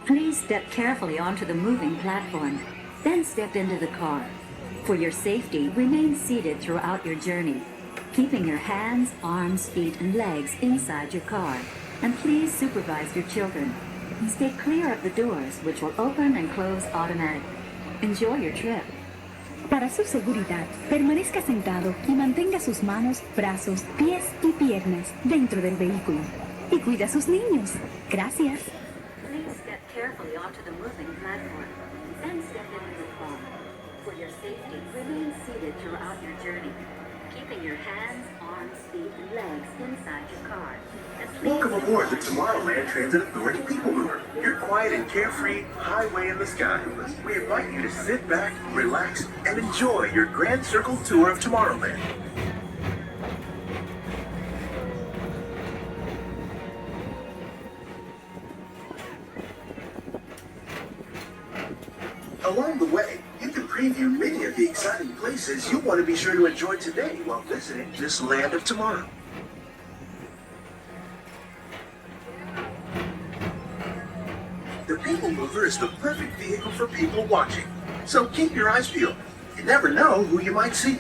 Please step carefully onto the moving platform, then step into the car. For your safety, remain seated throughout your journey, keeping your hands, arms, feet, and legs inside your car. And please supervise your children. Stay clear of the doors, which will open and close automatically. Enjoy your trip. Para su seguridad, permanezca sentado y mantenga sus manos, brazos, pies y piernas dentro del vehículo. Y cuida a sus niños. Gracias. Please step carefully onto the moving platform, then step into the car. For your safety, remain seated throughout your journey, keeping your hands, arms, feet, and legs inside your car. Welcome aboard the Tomorrowland Transit Authority PeopleMover, your quiet and carefree highway in the sky. We invite you to sit back, relax, and enjoy your Grand Circle tour of Tomorrowland. Along the way, you can preview many of the exciting places you'll want to be sure to enjoy today while visiting this land of tomorrow. The PeopleMover is the perfect vehicle for people watching, so keep your eyes peeled. You never know who you might see.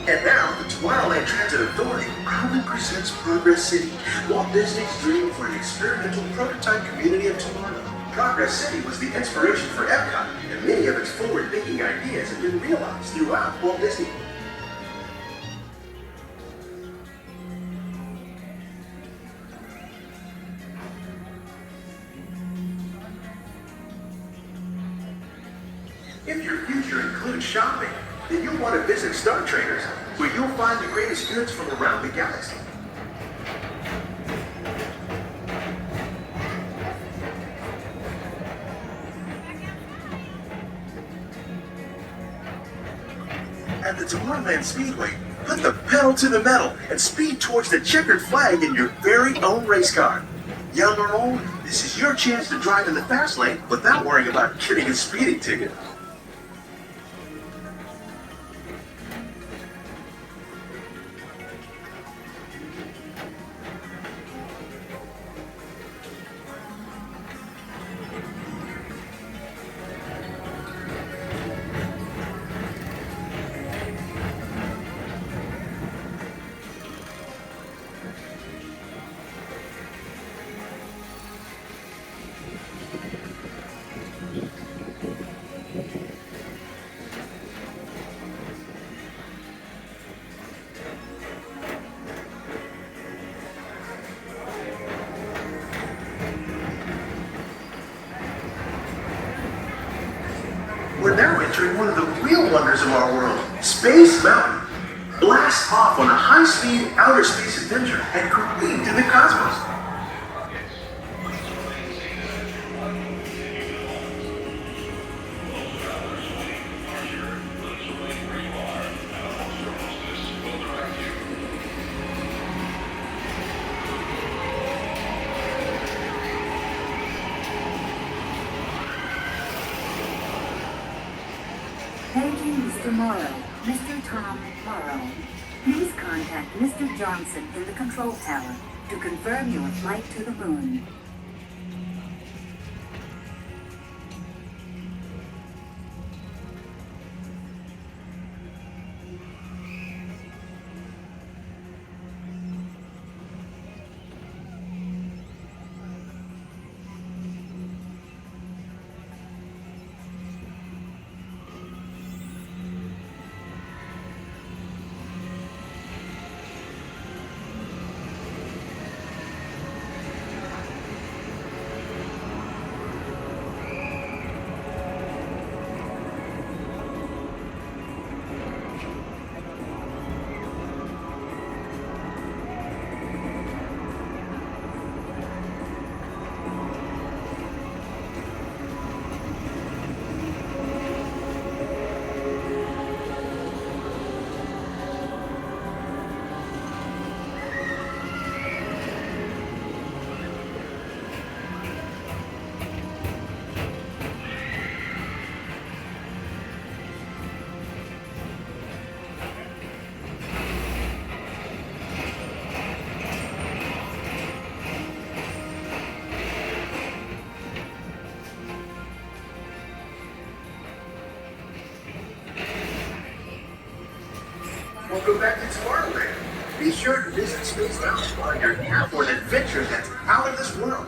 And now, the Tomorrowland Transit Authority proudly presents Progress City, Walt Disney's dream for an experimental prototype community of tomorrow. Progress City was the inspiration for Epcot, and many of its forward-thinking ideas have been realized throughout Walt Disney. If your future includes shopping, then you'll want to visit Star Traders, where you'll find the greatest goods from around the galaxy. At the Tomorrowland Speedway, put the pedal to the metal and speed towards the checkered flag in your very own race car. Young or old, this is your chance to drive in the fast lane without worrying about getting a speeding ticket. We're now entering one of the real wonders of our world, Space Mountain. Blast off on a high-speed outer space adventure and careen through the cosmos. Paging Mr. Morrow, Mr. Tom Morrow. Please contact Mr. Johnson in the control tower to confirm your flight to the moon. welcome back to Tomorrowland. Be sure to visit Space Mountain while you're here for an adventure that's out of this world.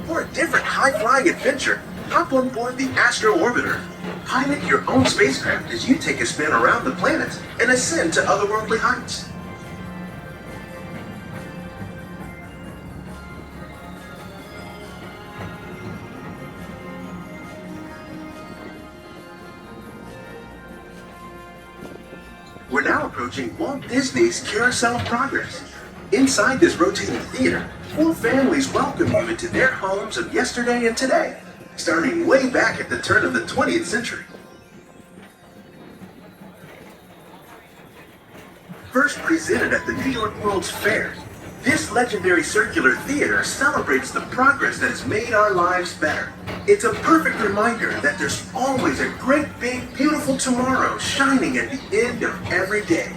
For a different high-flying adventure, hop on board the Astro Orbiter. Pilot your own spacecraft as you take a spin around the planet and ascend to otherworldly heights. We're now approaching Walt Disney's Carousel of Progress. Inside this rotating theater, 4 families welcome you into their homes of yesterday and today, starting way back at the turn of the 20th century. First presented at the New York World's Fair, this legendary circular theater celebrates the progress that has made our lives better. It's a perfect reminder that there's always a great big beautiful tomorrow shining at the end of every day.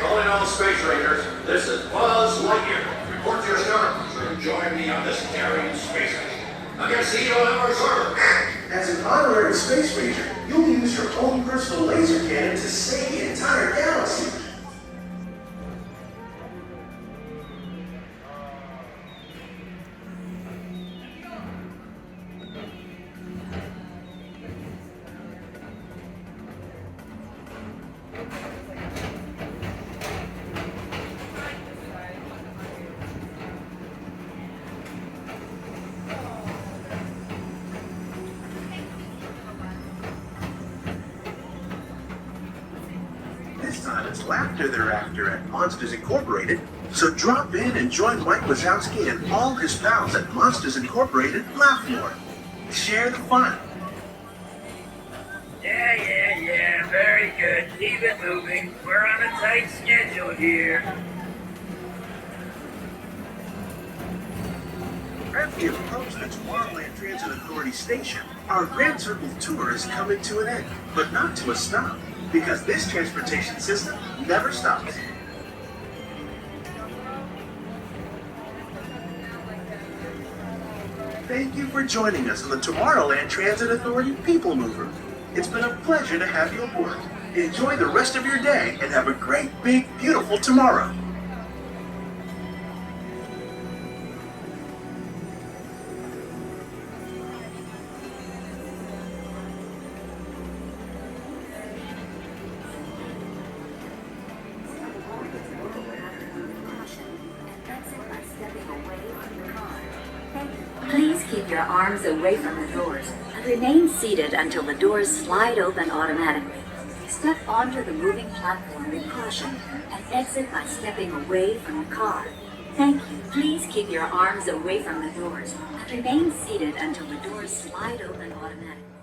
Calling all Space Rangers, this is Buzz Lightyear. Report to your star. Join me on this daring space mission against the evil Emperor Zord. As an honorary space ranger, you'll use your own personal laser cannon to save the entire galaxy. This time it's laughter they're after at Monsters Incorporated, so drop in and join Mike Wazowski and all his pals at Monsters Incorporated Laugh More. Share the fun. Yeah, very good. Keep it moving. We're on a tight schedule here. As we approach the Tomorrowland Transit Authority station, our Grand Circle tour is coming to an end, but not to a stop, because this transportation system never stops. Thank you for joining us on the Tomorrowland Transit Authority PeopleMover. It's been a pleasure to have you aboard. Enjoy the rest of your day and have a great, big, beautiful tomorrow. Please keep your arms away from the doors and remain seated until the doors slide open automatically. Step onto the moving platform with caution and exit by stepping away from the car. Thank you. Please keep your arms away from the doors and remain seated until the doors slide open automatically.